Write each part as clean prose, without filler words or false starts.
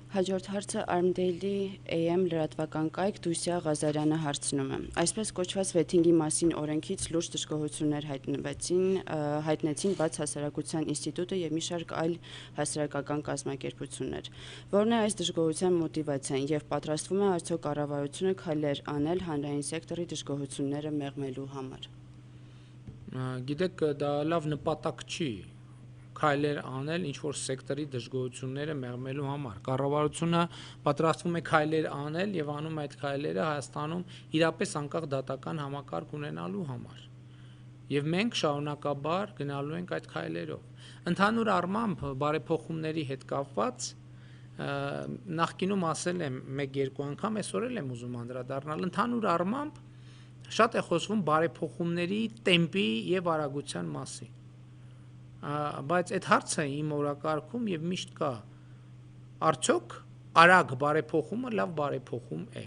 Հաջորդ հարցը Armdale-ի AM լրատվական կայք Դուսյա Ղազարյանը հարցնում է. Այսպես կոչված վեթինգի մասին օրենքից լուրջ դժգոհություններ հայտնեցին բաց հասարակության ինստիտուտը եւ մի շարք այլ հասարակական կազմակերպություններ։ Որն է այս դժգոհության մոտիվացիան եւ պատրաստվում է արդյոք կառավարությունը քայլեր անել հանրային սեկտորի դժգոհությունները մեղմելու համար։ Գիտեք, դա լավ նպատակ չի քայլեր անել ինչ-որ սեկտորի դժգոհությունները մեղմելու համար։ Կառավարությունը պատրաստվում է քայլեր անել եւ անում այդ քայլերը Հայաստանում իրապես անկախ դատական համակարգ ունենալու համար։ Եվ մենք շարունակաբար գնալու ենք այդ քայլերով։ Ընդհանուր առմամբ բարեփոխումների հետ կապված նախկինում ասել եմ 1-2 անգամ, այսօր էլ եմ ուզում անդրադառնալ, ընդհանուր առմամբ շատ է խոսվում բարեփոխումների տեմպի եւ արագության մասին։ Բայց այդ հարցը իմ օրակարգում եւ միշտ կա արդյոք արագ բարեփոխումը լավ բարեփոխում է,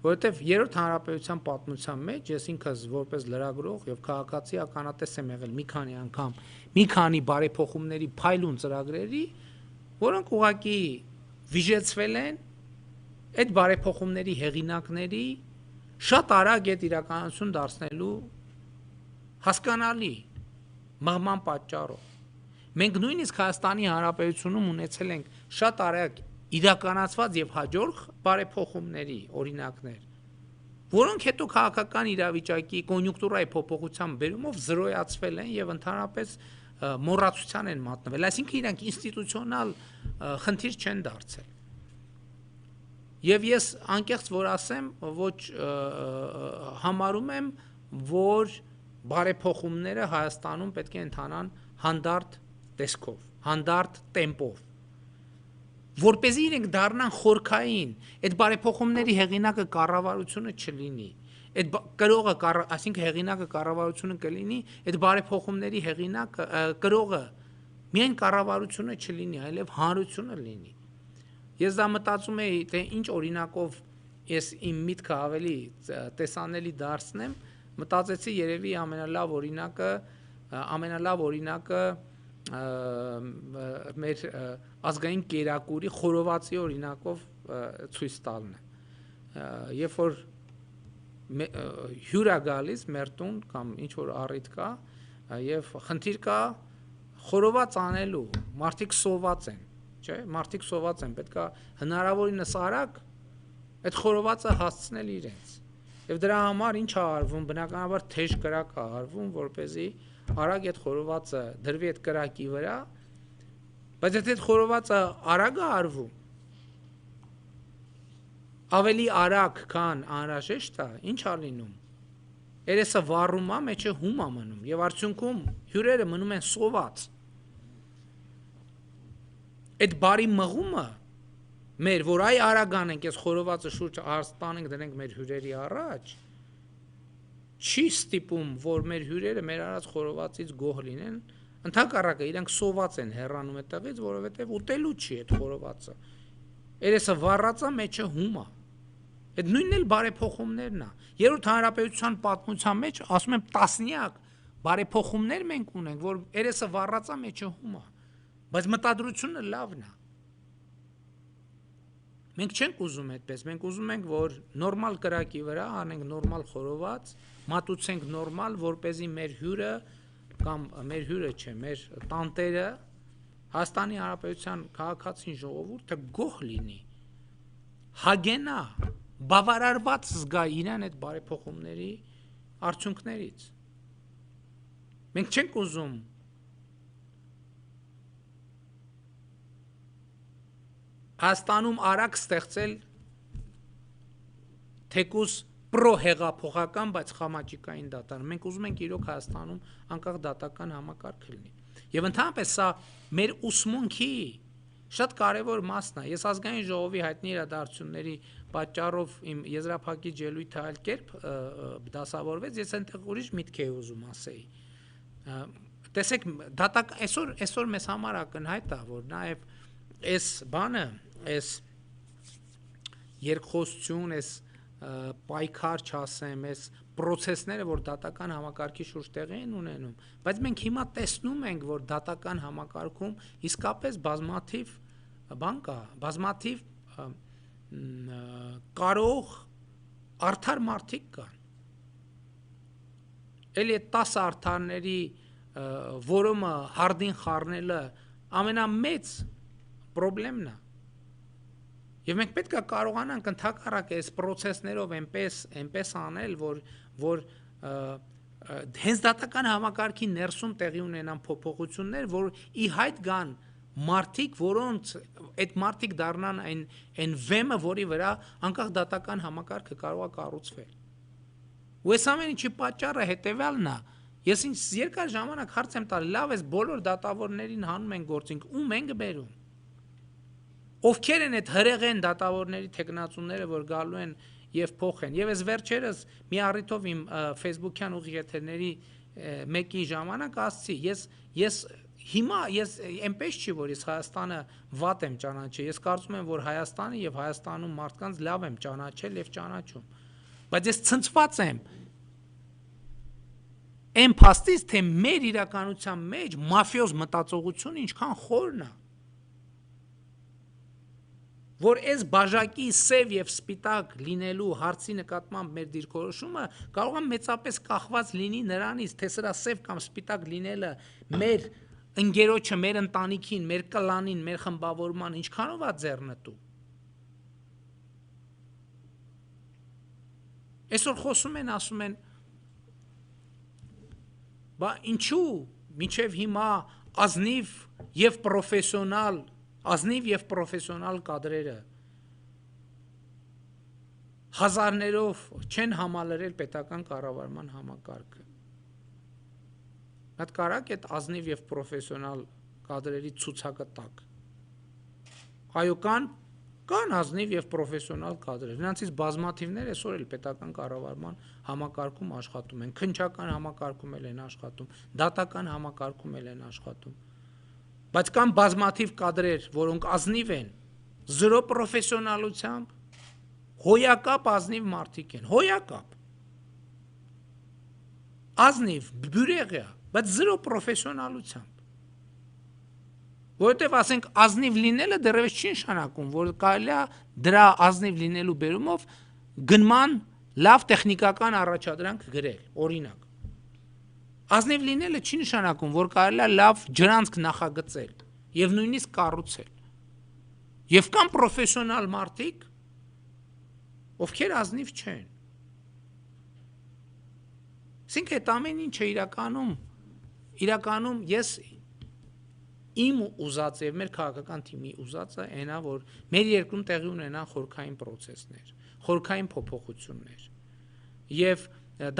որովհետեւ երրորդ հանրապետության պատմության մեջ ես ինքս որպես լրագրող եւ քաղաքացի ականատես եմ եղել մի քանի անգամ մի քանի բարեփոխումների փայլուն ծրագրերի, որոնք ուղղակի վիժեցվել են այդ բարեփոխումների հեղինակների շատ արագ այդ իրականություն դարձնելու հասկանալի մղման պատճառով։ Մենք նույնիսկ Հայաստանի Հանրապետությունում ունեցել ենք շատ արագ իրականացված եւ հաջող բարեփոխումների օրինակներ, որոնք հետո քաղաքական իրավիճակի կոնյունկտուրայի փոփոխության բերումով զրոյացվել են եւ ընդհանրապես մոռացության են մատնվել, այսինքն իրանք ինստիտուցիոնալ խնդիր չեն դարձել։ Եվ ես անկեղծ որ ասեմ, ոչ համարում եմ, որ բարեփոխումները Հայաստանում պետք է ընթանան հանդարտ տեսքով, հանդարտ տեմպով, որպեսզի իրենք դառնան խորքային, այդ բարեփոխումների հեղինակը կառավարությունը չլինի, այդ կրողը, այսինքն հեղինակը կառավարությունը կլինի, այդ բարեփոխումների հեղինակը կրողը միայն կառավարությունը չլինի, այլև հանրությունը լինի։ Ես դա մտածում եի, թե ինչ օրինակով ես իմ միտքը ավելի տեսանելի դարձնեմ, մտածեցի երևի ամենալավ օրինակը մեր ազգային կերակուրի խորովածի օրինակով ցույց տալն է։ Երբ որ հյուր է գալիս մեր տուն կամ ինչ որ առիթ կա եւ խնդիր կա խորոված անելու, մարդիկ սոված են, չէ՞, մարդիկ սոված են, պետք է հնարավորինս արագ այդ խորովածը հասցնել իրենց։ Եվ դրա համար ինչ է արվում, բնականաբար թեժ կրակ է արվում, որպեսզի արագ այդ խորովածը դրվի այդ կրակի վրա, բայց եթե այդ խորովածը արագ է արվում, ավելի արագ քան անհրաժեշտ է, ինչ է լինում։ Երեսը վառում է, մեջը հում է մնում, եւ արդյունքում հյուրերը մնում են սոված։ Այդ բարի մղումը մեր, որ այ արագ անենք, այս խորովածը շուրջ տանենք, դնենք մեր հյուրերի առաջ, չի ստիպում, որ մեր հյուրերը մեր արած խորովածից գոհ լինեն, ընդհակառակը իրենք սոված են հեռանում այդտեղից, որովհետև ուտելու չի այդ խորովածը։ Երեսը վառած է, մեջը հում է։ Այդ նույնն էլ բարեփոխումներն է։ Երրորդ հանրապետության պատմության մեջ ասում եմ տասնյակ բարեփոխումներ մենք ունենք, որ երեսը վառած է, մեջը հում է։ Բայց մտադրությունը լավն է։ Մենք չենք ուզում այդպես, մենք ուզում ենք, որ նորմալ կրակի վրա անենք նորմալ խորոված, մատուցենք նորմալ, որպեսզի մեր հյուրը կամ մեր հյուրը չէ, մեր տանտերը Հայաստանի Հանրապետության քաղաքացին ժողովուրդը գոհ լինի, հագենա, բավարարված զգա իրան այդ բարեփոխումների արդյունքներից։ Մենք չենք ուզում Հայաստանում արագ ստեղծել թեկուզ պրոհեղափոխական, բայց խամաճիկային դատարան։ Մենք ուզում ենք իրոք Հայաստանում անկախ դատական համակարգ լինի։ Եվ ընդհանրապես սա մեր ուսմունքի շատ կարևոր մասն է։ Ես ազգային ժողովի հայտնի իրադարձությունների պատճառով իմ եզրափակիչ ելույթը այլ կերպ դասավորվեց, ես այնտեղ ուրիշ միտք էի ուզում ասեի։ Տեսեք, այսօր մեզ համար ակնհայտ է, որ նաև այս բանը, այս երկխոսություն, այս պայքար չասեմ, այս process-ները, որ դատական համակարգի շուրջ տեղի են ունենում, բայց մենք հիմա տեսնում ենք, որ դատական համակարգում իսկապես բազմաթիվ բան կա, բազմաթիվ կարող արդար մարդիկ կան։ Էլի այդ 10 արդարների որոմը հարդին խառնելը ամենամեծ խնդիրն է։ Եվ մենք պետք է կարողանանք ընդհակառակը այս process-ներով այնպես անել, որ հենց դատական համակարգի ներսում տեղի ունենան փոփոխություններ, որ ի հայտ գան մարդիկ, որոնց այդ մարդիկ դառնան այն վեմը, որի վրա անկախ դատական համակարգը կարող է կառուցվել։ Ու այս ամեն ինչի պատճառը հետևյալն է։ Ես ինձ երկար ժամանակ հարց եմ տալի, լավ էս բոլոր դատավորներին հանում են գործինք, ում են գբերում։ Ովքեր են այդ հրեղեն դատավորների թեկնածուները, որ գալու են եւ փոխեն։ Եվ այս վերջերս մի առիթով իմ Facebook-յան ուղիղ եթերների մեկի ժամանակ ասացի, ես հիմա այնպես չի, որ ես Հայաստանը վատ եմ ճանաչել։ Ես կարծում եմ, որ Հայաստանը եւ Հայաստանում մարդկանց լավ եմ ճանաչել եւ ճանաչում։ Բայց ես ցնցված եմ այն փաստից, թե մեր իրականության մեջ մաֆիոզ մտածողությունը ինչքան խորն է, որ այս բաժակի սև եւ սպիտակ լինելու հարցի նկատմամբ մեր դիրքորոշումը կարող է մեծապես կախված լինի նրանից, թե սրա սև կամ սպիտակ լինելը մեր ընկերոջը, մեր ընտանիքին, մեր կլանին, մեր խմբավորման ինչքանով է ձեռնտու։ Այսօր խոսում են, ասում են, բա ինչու մինչև հիմա ազնիվ եւ պրոֆեսիոնալ կադրերը հազարներով չեն համալրել պետական կառավարման համակարգը։ Այդ կարակ այդ ազնիվ եւ պրոֆեսիոնալ կադրերի ցուցակը տակ։ Այո, կան ազնիվ եւ պրոֆեսիոնալ կադրեր։ Նրանցից բազմաթիվներ այսօր էլ պետական կառավարման համակարգում աշխատում են, քննչական համակարգում են աշխատում, դատական համակարգում են աշխատում։ Բայց կան բազմաթիվ կադրեր, որոնք ազնիվ են, զրո պրոֆեսիոնալությամբ, հոյակապ ազնիվ մարդիկ են, հոյակապ։ Ազնիվ, բյուրեղյա, բայց զրո պրոֆեսիոնալությամբ։ Որովհետև ասենք ազնիվ լինելը դեռևս չի նշանակում, որ կարելի է դրա ազնիվ լինելու բերումով գնման լավ տեխնիկական առաջադրանք գրել, օրինակ։ Ազնիվ լինելը չի նշանակում, որ կարելի է լավ ջրանցք նախագծել եւ նույնիսկ կառուցել։ Եվ կան պրոֆեսիոնալ մարդիկ, ովքեր ազնիվ չեն։ Այսինքն այդ ամեն ինչը իրականում ես իմ ուզած եւ մեր քաղաքական թիմի ուզածը այնա, որ մեր երկրում տեղի ունենան խորքային process-ներ, խորքային փոփոխություններ եւ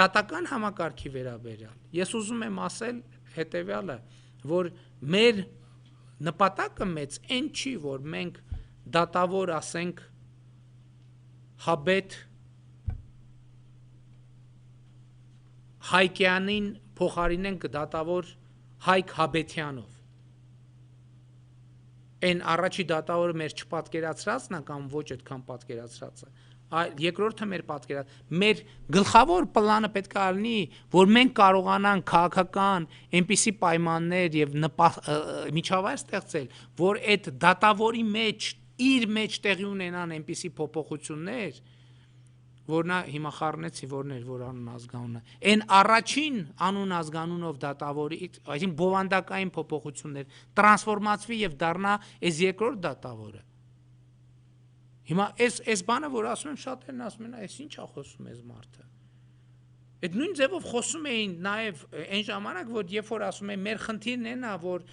դատական համակարգի վերաբերյալ ես ուզում եմ ասել հետեւյալը, որ մեր նպատակը մեծ այն չի, որ մենք դատավոր ասենք Հաբետ Հայկյանին փոխարինենք դատավոր Հայկ Հաբետյանով։ Այն առաջի դատավորը մեր չպատկերացրածն է կամ ոչ այդքան պատկերացրածը։ Երկրորդը մեր գլխավոր պլանը պետք է լինի, որ մենք կարողանանք քաղաքական այնպիսի պայմաններ եւ միջավայր ստեղծել, որ այդ դատավորի մեջ իր մեջ տեղի ունենան այնպիսի փոփոխություններ, որ նա հիմա խառնեցի որ անուն ազգանունը, այն առաջին անուն ազգանունով դատավորի, այսինքն բովանդակային փոփոխություններ, տրանսֆորմացվի եւ դառնա այս երկրորդ դատավորը։ Հիմա այս բանը, որ ասում եմ, շատերն ասում են, այս ի՞նչ է խոսում այս մարդը։ Այդ նույն ձևով խոսում էին նաև այն ժամանակ, որ երբ որ ասում են, մեր խնդիրն է նա, որ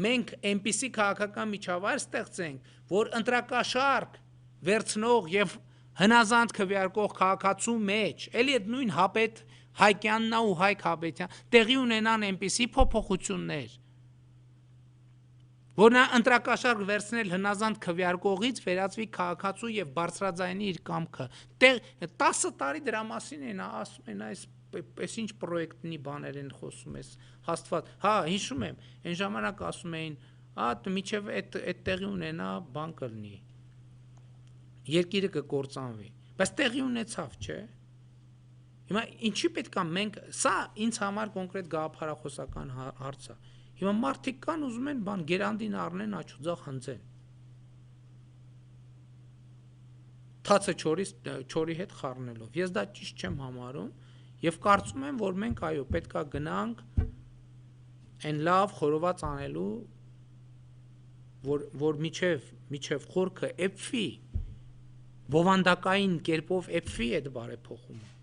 մենք այնպիսի քաղաքական միջավայր ստեղծենք, որ ընտրակաշառք վերցնող եւ հնազանդ քվեարկող քաղաքացու մեջ, էլի այդ նույն Հաբետ Հայկյանն ու Հայկ Հաբետյան տեղի ունենան այնպիսի փոփոխություններ, որ նա ընտրակաշառք վերցնել հնազանդ քվեարկողից վերածվի քաղաքացու եւ բարձրաձայնի իր կամքը։ 10 տարի դրա մասին են ասում են, այս ինչ պրոյեկտնի բաներ են խոսում ես հաստված։ Հա, հիշում եմ, այն ժամանակ ասում էին, միջև այդ տեղի ունենա բան կլինի։ Երկիրը կկործանվի, բայց տեղի ունեցավ, չէ՞։ Հիմա ինչի պետք է մենք սա ինձ համար կոնկրետ գաղափարախոսական հարց է։ Հիմա մարդիկ կան ուզում են բան գերանդին առնեն աչուձախ հնձեն։ Թացը չորի հետ խառնելով։ Ես դա ճիշտ չեմ համարում եւ կարծում եմ, որ մենք այո, պետքա գնանք այն լավ խորոված անելու, որ միջև խորքը էփվի, բովանդակային կերպով էփվի այդ բարեփոխումը։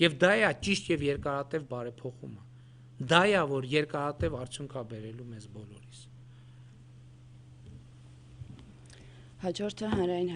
Եվ դա է ճիշտ եւ երկարատև բարեփոխումը։ Դա է, որ երկարատև արդյունք է բերելու մեզ բոլորիս։ Հաջորդը հանրային